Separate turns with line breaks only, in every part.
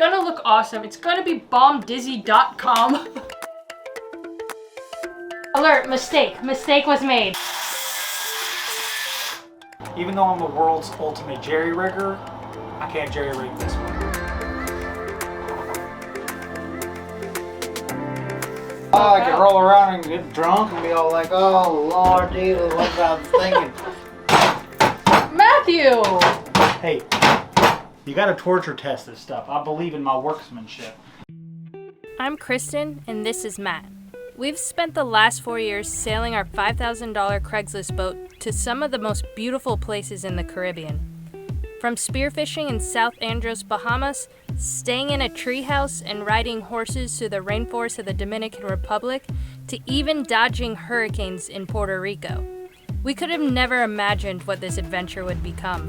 gonna look awesome. It's gonna be bombdizzy.com. Alert, mistake. Mistake was made.
Even though I'm the world's ultimate jerry-rigger, I can't jerry-rig this one. Oh, I can roll around and get drunk and be all like, oh, Lord Jesus, what I was thinking.
Matthew!
Hey, you gotta torture test this stuff. I believe in my workmanship.
I'm Kristen, and this is Matt. We've spent the last 4 years sailing our $5,000 Craigslist boat to some of the most beautiful places in the Caribbean. From spearfishing in South Andros, Bahamas, staying in a treehouse and riding horses through the rainforest of the Dominican Republic, to even dodging hurricanes in Puerto Rico. We could have never imagined what this adventure would become.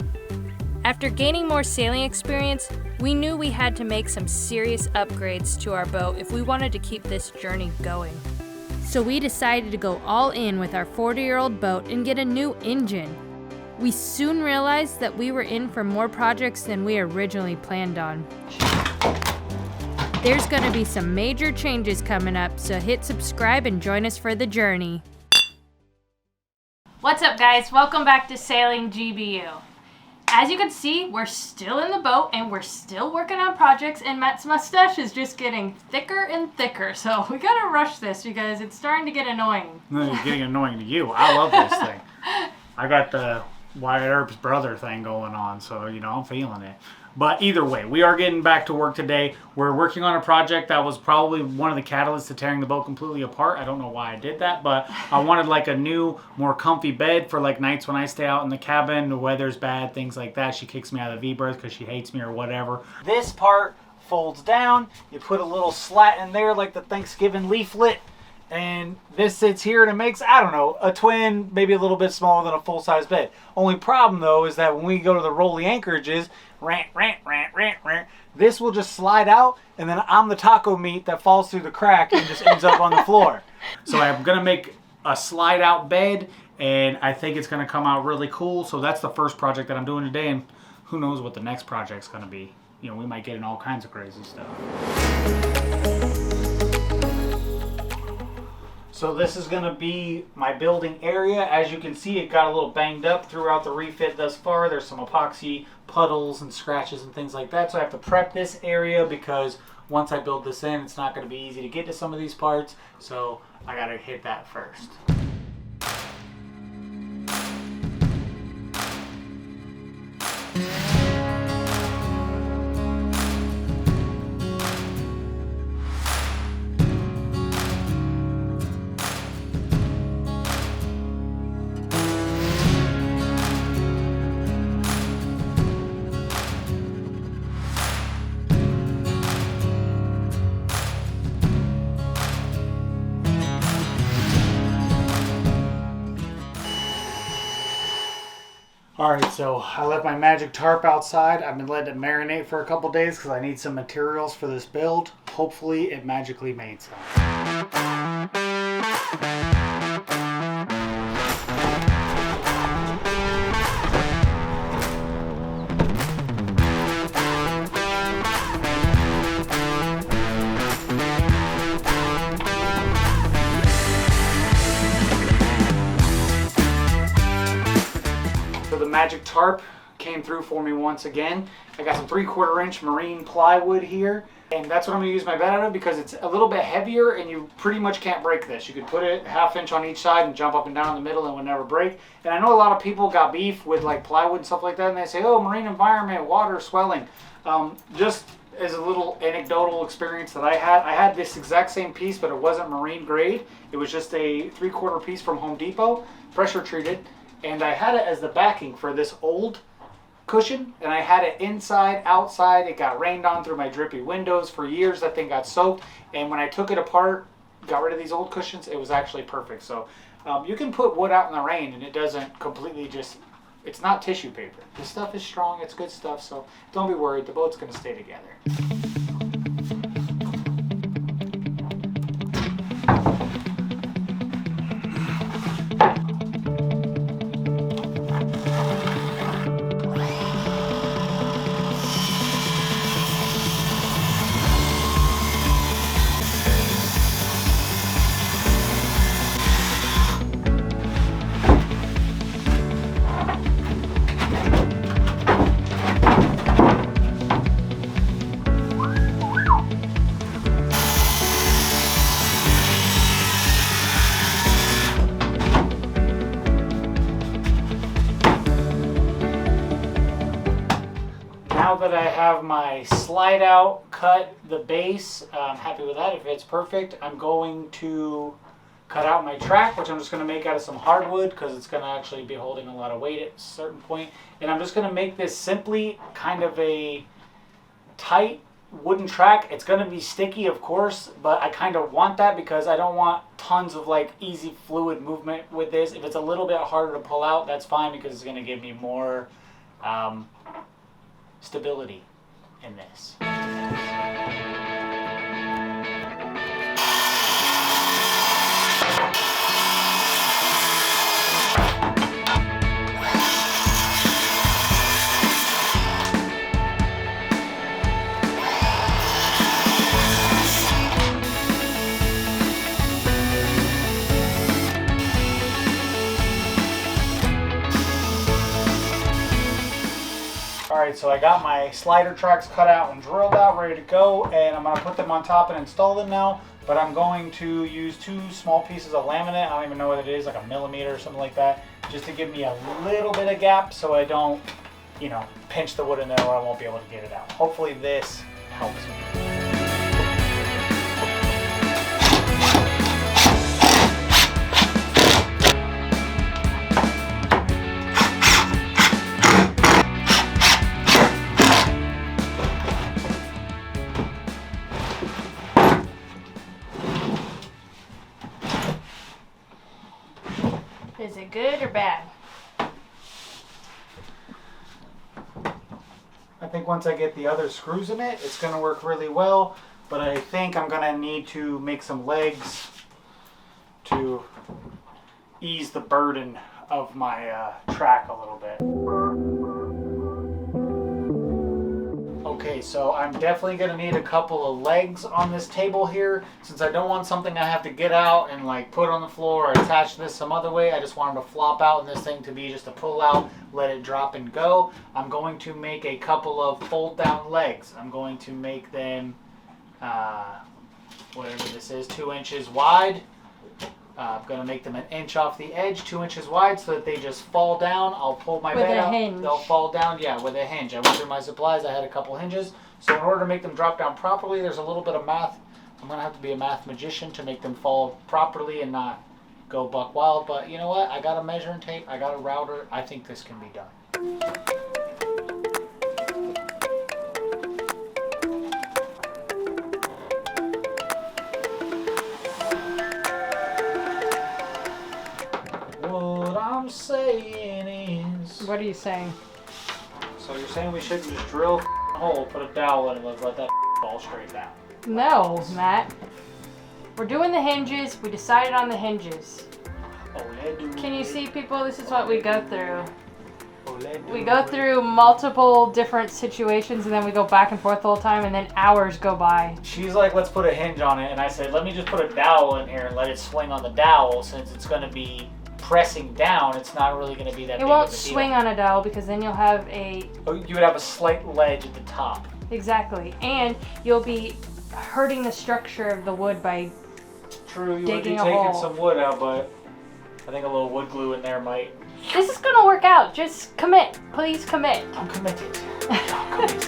After gaining more sailing experience, we knew we had to make some serious upgrades to our boat if we wanted to keep this journey going. So we decided to go all in with our 40-year-old boat and get a new engine. We soon realized that we were in for more projects than we originally planned on. There's going to be some major changes coming up, so hit subscribe and join us for the journey.
What's up, guys? Welcome back to Sailing GBU. As you can see, we're still in the boat and we're still working on projects, and Matt's mustache is just getting thicker and thicker. So we gotta rush this because it's starting to get annoying.
No, it's getting annoying to you. I love this thing. I got the Wyatt Earp's brother thing going on, so, you know, I'm feeling it. But either way, we are getting back to work today. We're working on a project that was probably one of the catalysts to tearing the boat completely apart. I don't know why I did that, but I wanted like a new, more comfy bed for like nights when I stay out in the cabin, the weather's bad, things like that. She kicks me out of the V-berth because she hates me or whatever. This part folds down. You put a little slat in there like the Thanksgiving leaflet. And this sits here and it makes, I don't know, a twin, maybe a little bit smaller than a full-size bed. Only problem, though, is that when we go to the rolly anchorages, this will just slide out, and then I'm the taco meat that falls through the crack and just ends up on the floor. So I'm going to make a slide-out bed, and I think it's going to come out really cool. So that's the first project that I'm doing today, and who knows what the next project's going to be. You know, we might get in all kinds of crazy stuff. So this is going to be my building area. As you can see, it got a little banged up throughout the refit thus far. There's some epoxy puddles and scratches and things like that. So I have to prep this area because once I build this in, it's not going to be easy to get to some of these parts. So I got to hit that first. Alright, so I left my magic tarp outside. I've been letting it marinate for a couple days because I need some materials for this build. Hopefully it magically made some. Magic tarp came through for me once again. I got some 3/4 inch marine plywood here, and that's what I'm going to use my bed out of because it's a little bit heavier and you pretty much can't break this. You could put it 1/2 inch on each side and jump up and down in the middle and it would never break. And I know a lot of people got beef with like plywood and stuff like that, and they say, oh, marine environment, water, swelling. Just as a little anecdotal experience that I had this exact same piece, but it wasn't marine grade. It was just a 3/4 piece from Home Depot, pressure treated. And I had it as the backing for this old cushion, and I had it inside, outside. It got rained on through my drippy windows for years. That thing got soaked, and when I took it apart, got rid of these old cushions, it was actually perfect. So you can put wood out in the rain, and it doesn't completely just, it's not tissue paper. This stuff is strong, it's good stuff, so don't be worried. The boat's going to stay together. now that I have my slide out cut the base, I'm happy with that. If it's perfect, I'm going to cut out my track, which I'm just going to make out of some hardwood because it's going to actually be holding a lot of weight at a certain point. And I'm just going to make this simply kind of a tight wooden track. It's going to be sticky, of course, but I kind of want that because I don't want tons of like easy fluid movement with this. If it's a little bit harder to pull out, that's fine because it's going to give me more stability in this. Alright, so I got my slider tracks cut out and drilled out, ready to go, and I'm going to put them on top and install them now. But I'm going to use 2 small pieces of laminate, I don't even know what it is, like a millimeter or something like that, just to give me a little bit of gap so I don't, you know, pinch the wood in there or I won't be able to get it out. Hopefully this helps me.
Is it good or bad?
I think once I get the other screws in it, it's going to work really well, but I think I'm going to need to make some legs to ease the burden of my track a little bit. Okay, so I'm definitely going to need a couple of legs on this table here. Since I don't want something I have to get out and like put on the floor or attach this some other way, I just wanted to flop out and this thing to be just a pull out, let it drop and go. I'm going to make a couple of fold down legs. I'm going to make them, whatever this is, 2 inches wide. I'm going to make them 1 inch off the edge, 2 inches wide, so that they just fall down. I'll pull my bed out.
Hinge.
They'll fall down, yeah, with a hinge. I went through my supplies. I had a couple hinges. So in order to make them drop down properly, there's a little bit of math. I'm going to have to be a math magician to make them fall properly and not go buck wild. But you know what? I got a measuring tape. I got a router. I think this can be done. I'm saying is...
What are you saying?
So you're saying we shouldn't just drill a hole, put a dowel in, and let that fall straight down?
No, Matt. We're doing the hinges. We decided on the hinges. Can you see, people? This is what we go through. We go through multiple different situations and then we go back and forth the whole time and then hours go by.
She's like, let's put a hinge on it. And I said, let me just put a dowel in here and let it swing on the dowel since it's going to be pressing down. It's not really going to be that big of a deal.
It won't swing on a dowel because then you'll have a...
Oh, you would have a slight ledge at the top.
Exactly. And you'll be hurting the structure of the wood by
True, you would be
digging a
taking
hole.
some wood out, but I think a little wood glue in there might...
This is going to work out. Just commit. Please commit.
I'm committed. I'm committed.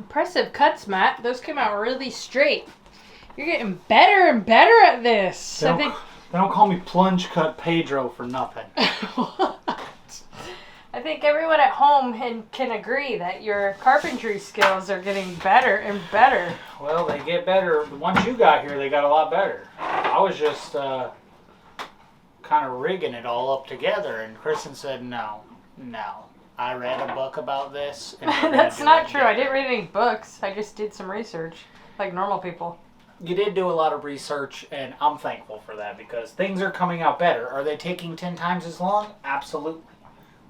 Impressive cuts, Matt. Those came out really straight. You're getting better and better at this.
They don't call me Plunge Cut Pedro for nothing.
I think everyone at home can agree that your carpentry skills are getting better and better.
Well, they get better. Once you got here, they got a lot better. I was just kind of rigging it all up together, and Kristen said, no. I read a book about this. And
That's not true. I didn't read any books. I just did some research, like normal people.
You did do a lot of research, and I'm thankful for that because things are coming out better. Are they taking 10 times as long? Absolutely.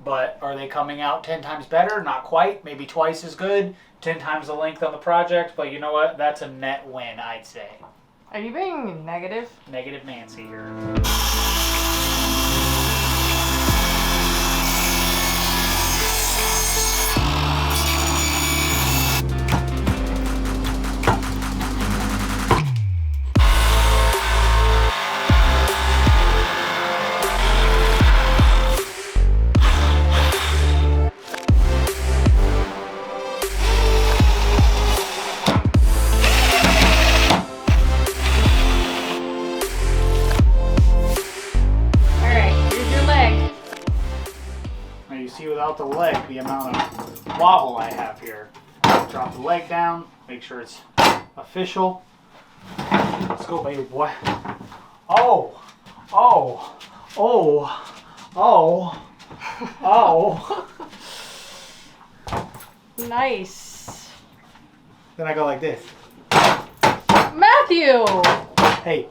But are they coming out 10 times better? Not quite. Maybe twice as good. 10 times the length on the project. But you know what? That's a net win, I'd say.
Are you being negative?
Negative Nancy here. Without the leg, the amount of wobble I have here. Drop the leg down, make sure it's official. Let's go, baby boy. Oh, oh, oh, oh, oh.
Nice.
Then I go like this.
Matthew!
Hey,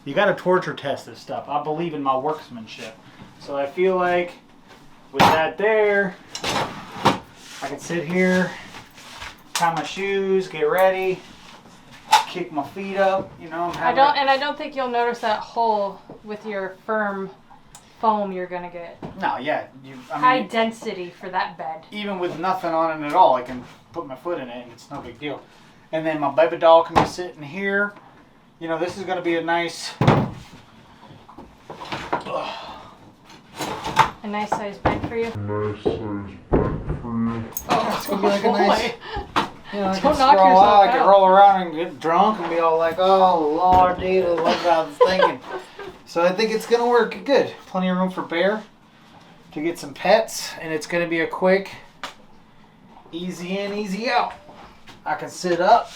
you gotta torture test this stuff. I believe in my workmanship. So I feel like with that there, I can sit here, tie my shoes, get ready, kick my feet up. You know,
I don't think you'll notice that hole with your firm foam you're gonna get.
No, yeah,
high density for that bed.
Even with nothing on it at all, I can put my foot in it, and it's no big deal. And then my baby doll can be sitting here. You know, this is gonna be a nice.
A nice size bed for you?
Nice size bed for you.
Oh, it's gonna be like a nice. You know, I
Don't
can
knock
sprawl
yourself
out, I can
out.
roll around and get drunk and be all like, oh, Lord, dude, what I was thinking. So I think it's gonna work good. Plenty of room for Bear to get some pets, and it's gonna be a quick, easy in, easy out. I can sit up.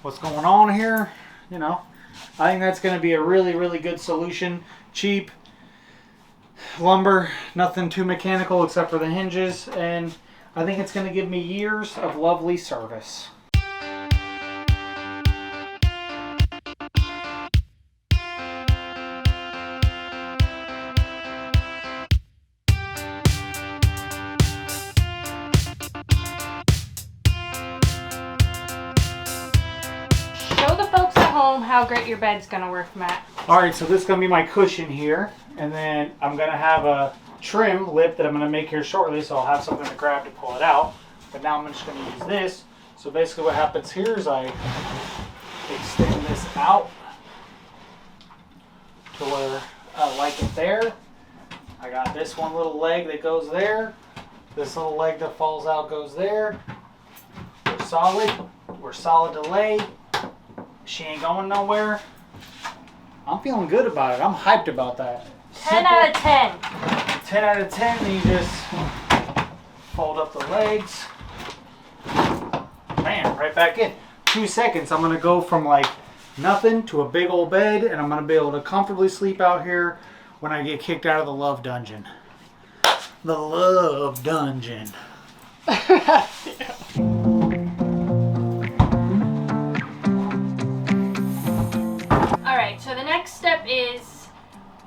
What's going on here? You know, I think that's gonna be a really, really good solution. Cheap. Lumber, nothing too mechanical except for the hinges, and I think it's going to give me years of lovely service.
Show the folks at home how great your bed's gonna work, Matt.
Alright, so this is going to be my cushion here, and then I'm going to have a trim lip that I'm going to make here shortly, so I'll have something to grab to pull it out. But now I'm just going to use this. So basically what happens here is I extend this out to where I like it there. I got this one little leg that goes there. This little leg that falls out goes there. We're solid. We're solid to lay. She ain't going nowhere. I'm feeling good about it. I'm hyped about that.
10 out of 10.
10 out of 10, then you just fold up the legs. Bam, right back in. 2 seconds, I'm going to go from like nothing to a big old bed, and I'm going to be able to comfortably sleep out here when I get kicked out of the love dungeon. The love dungeon.
Alright, so the next step is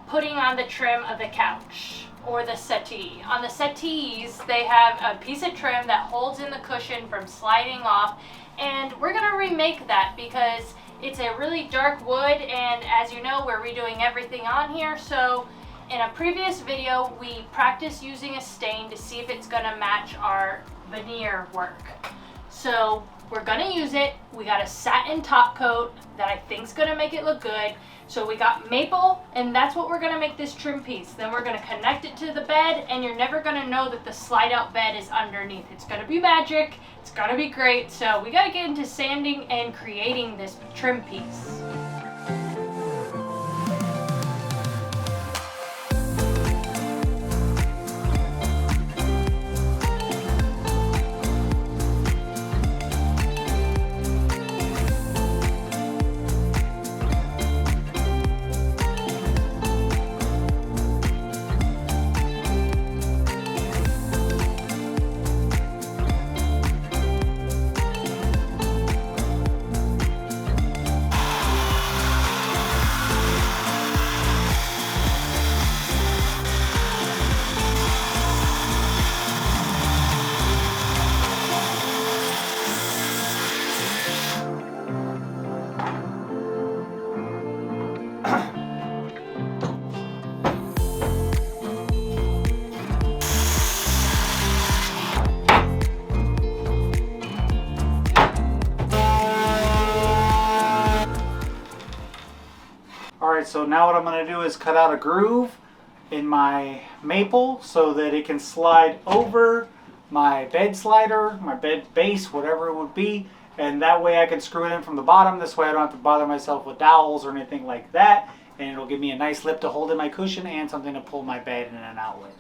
putting on the trim of the couch or the settee. On the settees, they have a piece of trim that holds in the cushion from sliding off, and we're going to remake that because it's a really dark wood, and as you know, we're redoing everything on here. So in a previous video, we practiced using a stain to see if it's going to match our veneer work. So we're going to use it. We got a satin top coat that I think is going to make it look good. So we got maple, and that's what we're going to make this trim piece. Then we're going to connect it to the bed, and you're never going to know that the slide out bed is underneath. It's going to be magic. It's going to be great. So we got to get into sanding and creating this trim piece.
Alright, so now what I'm going to do is cut out a groove in my maple so that it can slide over my bed slider, my bed base, whatever it would be, and that way I can screw it in from the bottom. This way I don't have to bother myself with dowels or anything like that, and it'll give me a nice lip to hold in my cushion and something to pull my bed in and out with.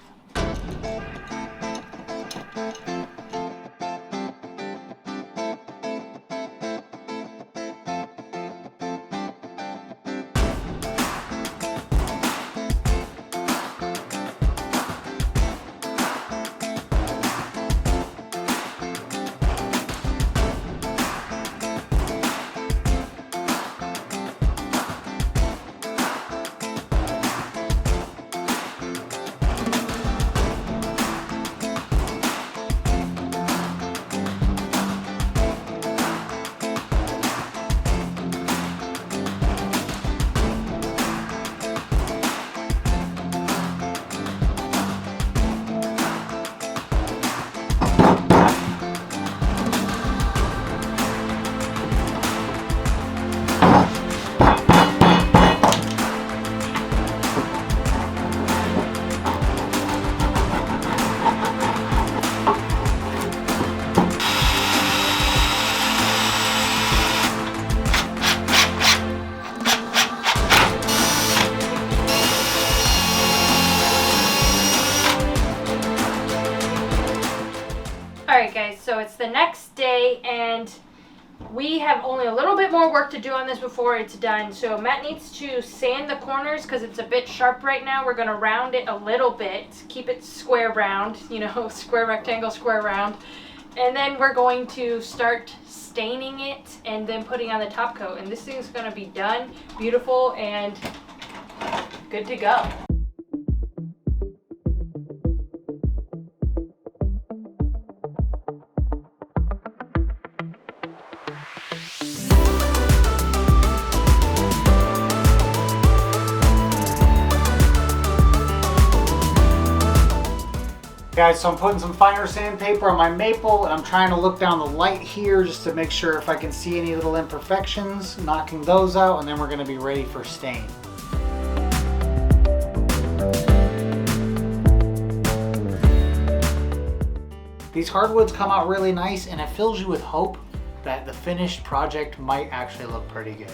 Alright guys, so it's the next day and we have only a little bit more work to do on this before it's done. So Matt needs to sand the corners because it's a bit sharp right now. We're going to round it a little bit, keep it square round, you know, square rectangle, square round. And then we're going to start staining it and then putting on the top coat. And this thing's going to be done, beautiful, and good to go.
Guys, so I'm putting some finer sandpaper on my maple, and I'm trying to look down the light here just to make sure if I can see any little imperfections, knocking those out, and then we're going to be ready for stain. These hardwoods come out really nice, and it fills you with hope that the finished project might actually look pretty good.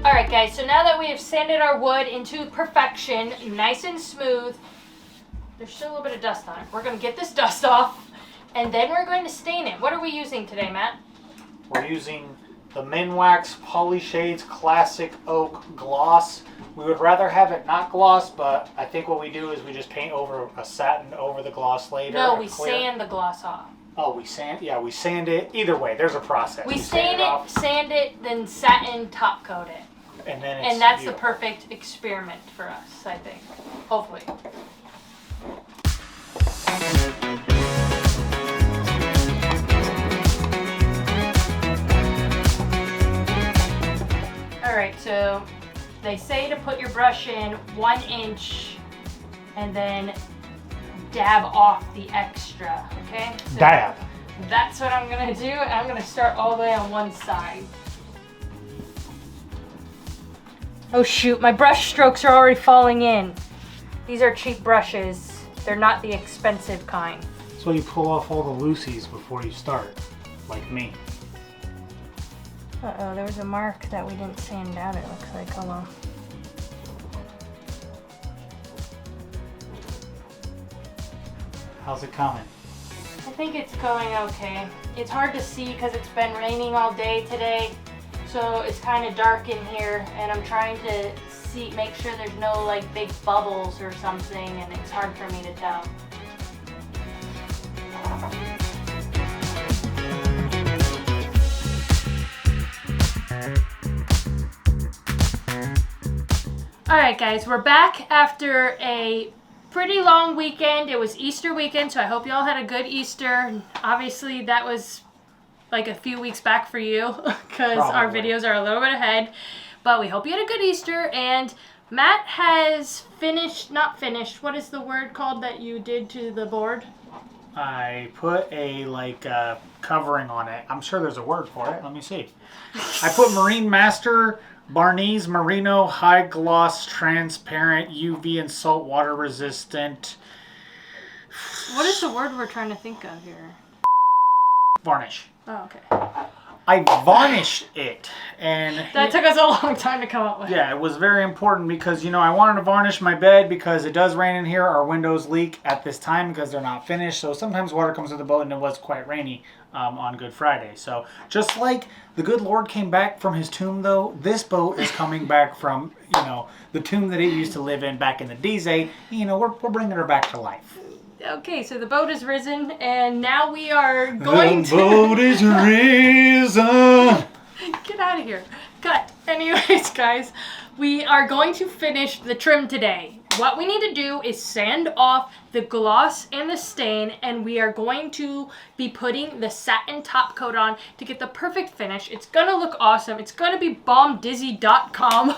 Alright guys, so now that we have sanded our wood into perfection, nice and smooth, there's still a little bit of dust on it. We're going to get this dust off, and then we're going to stain it. What are we using today, Matt?
We're using the Minwax Polyshades Classic Oak Gloss. We would rather have it not gloss, but I think what we do is we just paint over a satin over the gloss later.
No, we sand the gloss off.
Oh, we sand? Yeah, we sand it. Either way, there's a process.
We stain it, sand it, then satin top coat it.
And then it's
And that's
beautiful.
the perfect experiment for us, I think. Hopefully. Alright, so they say to put your brush in 1 inch and then dab off the extra, okay? So
Dab.
that's what I'm going to do. I'm going to start all the way on one side. Oh shoot, my brush strokes are already falling in. These are cheap brushes. They're not the expensive kind.
So you pull off all the loosies before you start, like me.
Uh-oh, there was a mark that we didn't sand down, it looks like. Hold on.
How's it coming?
I think it's going okay. It's hard to see because it's been raining all day today, so it's kind of dark in here, and I'm trying to make sure there's no like big bubbles or something, and it's hard for me to tell. Alright guys, we're back after a pretty long weekend. It was Easter weekend, so I hope you all had a good Easter. Obviously that was like a few weeks back for you because our videos are a little bit ahead. But we hope you had a good Easter, and Matt has finished, not finished, what is the word called that you did to the board?
I put a covering on it. I'm sure there's a word for it. Let me see. I put Marine Master Barniz Merino High Gloss Transparent UV and Saltwater Resistant.
What is the word we're trying to think of here?
Varnish.
Oh, okay.
I varnished it, and
That took us a long time to come up with.
yeah, it was very important because, you know, I wanted to varnish my bed because it does rain in here. Our windows leak at this time because they're not finished. So sometimes water comes to the boat, and it was quite rainy on Good Friday. So just like the good Lord came back from his tomb, though, this boat is coming back from, you know, the tomb that it used to live in back in the D-Day. You know, we're bringing her back to life.
Okay, so the boat is risen, and now we are going
The boat is risen.
Get out of here. Cut. Anyways, guys, we are going to finish the trim today. What we need to do is sand off the gloss and the stain, and we are going to be putting the satin top coat on to get the perfect finish. It's going to look awesome. It's going to be bombdizzy.com.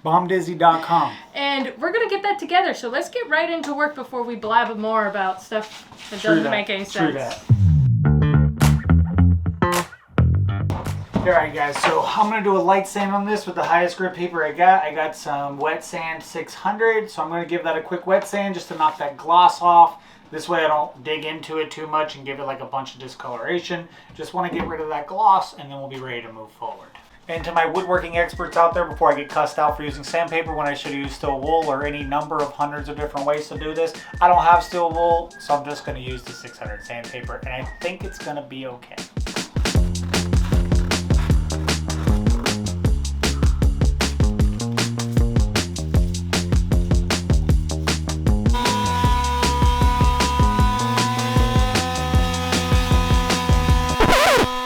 Bombdizzy.com.
And we're going to get that together. So let's get right into work before we blab more about stuff that doesn't make any sense.
True that. Alright guys, so I'm going to do a light sand on this with the highest grit paper I got. I got some wet sand 600, so I'm going to give that a quick wet sand just to knock that gloss off. This way I don't dig into it too much and give it like a bunch of discoloration. Just want to get rid of that gloss, and then we'll be ready to move forward. And to my woodworking experts out there, before I get cussed out for using sandpaper when I should use steel wool or any number of hundreds of different ways to do this, I don't have steel wool, so I'm just going to use the 600 sandpaper, and I think it's going to be okay.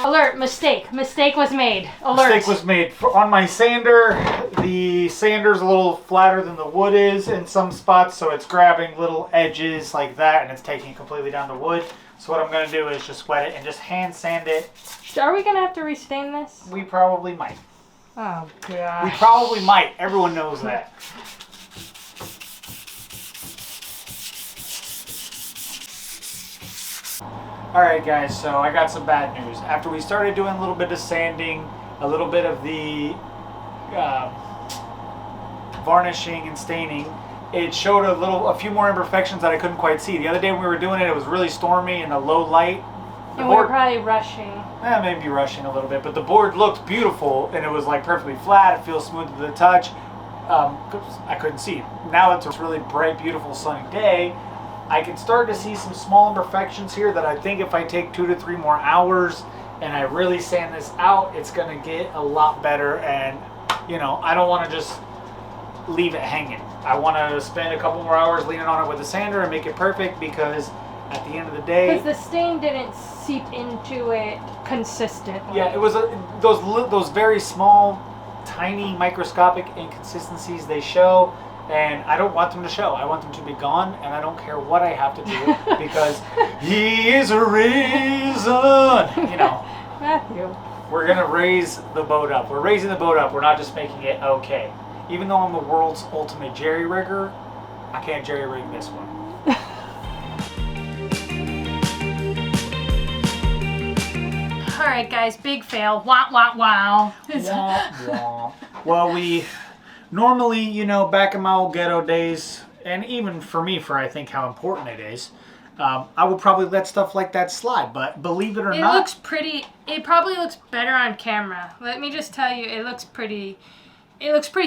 Alert, mistake. Mistake was made. Alert.
Mistake was made. On my sander, the sander's a little flatter than the wood is in some spots, so it's grabbing little edges like that, and it's taking it completely down the wood. So what I'm going to do is just wet it and just hand sand it.
Are we going to have to restain this?
We probably might.
Oh,
We
gosh.
probably might. Everyone knows that. Alright guys, so I got some bad news. After we started doing a little bit of sanding, a little bit of the varnishing and staining, it showed a few more imperfections that I couldn't quite see. The other day when we were doing it, it was really stormy and a low light.
And we were probably rushing.
Maybe rushing a little bit, but the board looked beautiful and it was like perfectly flat. It feels smooth to the touch. I couldn't see. Now it's a really bright, beautiful, sunny day. I can start to see some small imperfections here that I think if I take 2 to 3 more hours and I really sand this out, it's going to get a lot better. And, you know, I don't want to just leave it hanging. I want to spend a couple more hours leaning on it with a sander and make it perfect, because at the end of the day...
Because the stain didn't seep into it consistently.
Yeah, it was those very small, tiny, microscopic inconsistencies they show. And I don't want them to show. I want them to be gone, and I don't care what I have to do, because he is risen. You know,
Matthew.
we're going to raise the boat up. We're raising the boat up. We're not just making it okay. Even though I'm the world's ultimate jerry-rigger, I can't jerry-rig this one.
Alright guys, big fail. Wah, wah, wow.
Wah, wah. Well, we... Normally, you know, back in my old ghetto days, and even for me, for I think how important it is, I would probably let stuff like that slide. But believe it or not...
It looks pretty... It probably looks better on camera. Let me just tell you, it looks pretty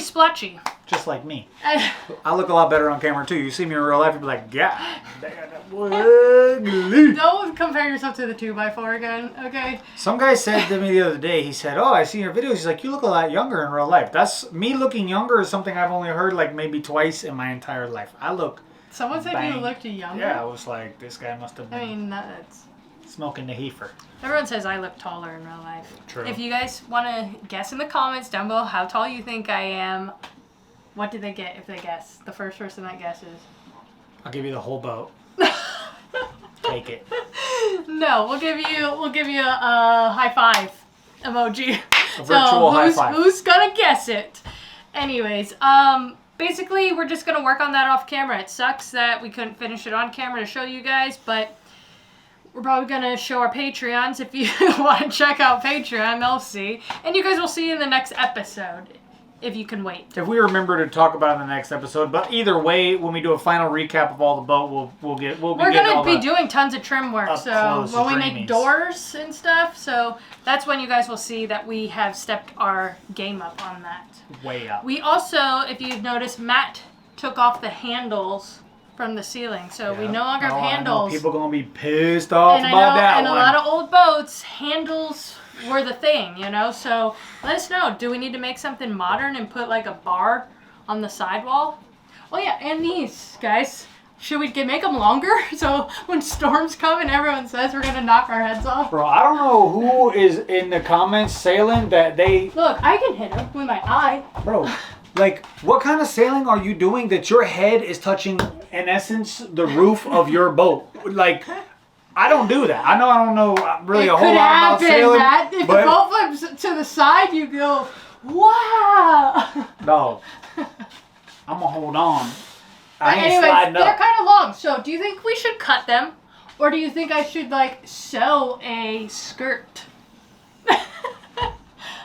splotchy.
Just like me. I look a lot better on camera, too. You see me in real life, you'll be like, yeah, that was ugly.
Don't compare yourself to the 2x4 again, okay?
Some guy said to me the other day, he said, oh, I see your videos. He's like, you look a lot younger in real life. That's me looking younger is something I've only heard like maybe twice in my entire life. I look
Someone said
bang.
you looked younger?
Yeah, I was like, this guy must have been
I mean, that's...
smoking the heifer.
Everyone says I look taller in real life.
True.
If you guys want to guess in the comments down below how tall you think I am, what do they get if they guess? The first person that guesses.
I'll give you the whole boat. Take it.
No, we'll give you a high five emoji.
A virtual high five.
Who's gonna guess it? Anyways, basically we're just gonna work on that off camera. It sucks that we couldn't finish it on camera to show you guys, but we're probably gonna show our Patreons. If you want to check out Patreon, they'll see, and you guys will see in the next episode. If you can wait.
If we remember to talk about it in the next episode, but either way, when we do a final recap of all the boat, we're
gonna be doing tons of trim work. So when we
dreamies.
make doors and stuff, so that's when you guys will see that we have stepped our game up on that.
Way up.
We also, if you've noticed, Matt took off the handles from the ceiling, so we no longer have handles.
People gonna be pissed off
and
about that
one. And
one.
a lot of old boats, handles were the thing, you know. So let us know. Do we need to make something modern and put like a bar on the sidewall? Oh yeah, and these guys. Should we make them longer so when storms come and everyone says we're gonna knock our heads off?
Bro, I don't know who is in the comments sailing that they.
Look, I can hit them with my eye.
Bro, like, what kind of sailing are you doing that your head is touching, in essence, the roof of your boat? Like, I don't do that. I don't know really a whole lot about sailing.
Matt. If the boat flips to the side, you go, wow.
No, I'm gonna hold on. I ain't
anyways,
sliding up.
they're kind of long. So, do you think we should cut them, or do you think I should like sew a skirt?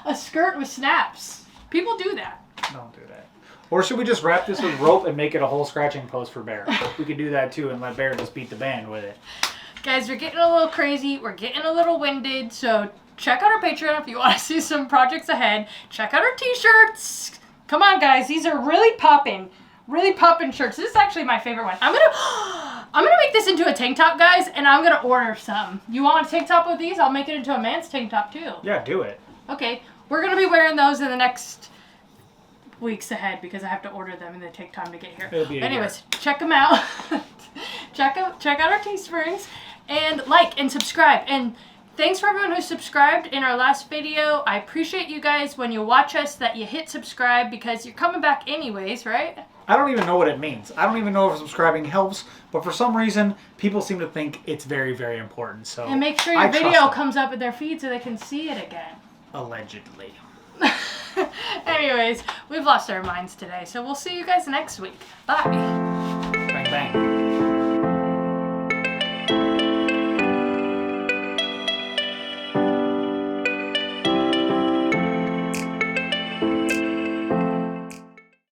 A skirt with snaps. People do that.
Don't do that. Or should we just wrap this with rope and make it a whole scratching post for Bear? We could do that too and let Bear just beat the band with it.
Guys, we're getting a little crazy. We're getting a little winded. So check out our Patreon if you want to see some projects ahead. Check out our t-shirts. Come on, guys. These are really popping. Really popping shirts. This is actually my favorite one. I'm gonna make this into a tank top, guys, and I'm gonna order some. You want a tank top with these? I'll make it into a man's tank top too.
Yeah, do it.
Okay. We're gonna be wearing those in the next weeks ahead because I have to order them and they take time to get here.
It'll be a
Anyways, check them out. check out our Teesprings and like and subscribe. And thanks for everyone who subscribed in our last video. I appreciate you guys when you watch us that you hit subscribe because you're coming back anyways, right?
I don't even know what it means. I don't even know if subscribing helps, but for some reason, people seem to think it's very, very important. So
and make sure your video comes up in their feed so they can see it again.
Allegedly.
Anyways, we've lost our minds today, so we'll see you guys next week. Bye.
Bang, bang.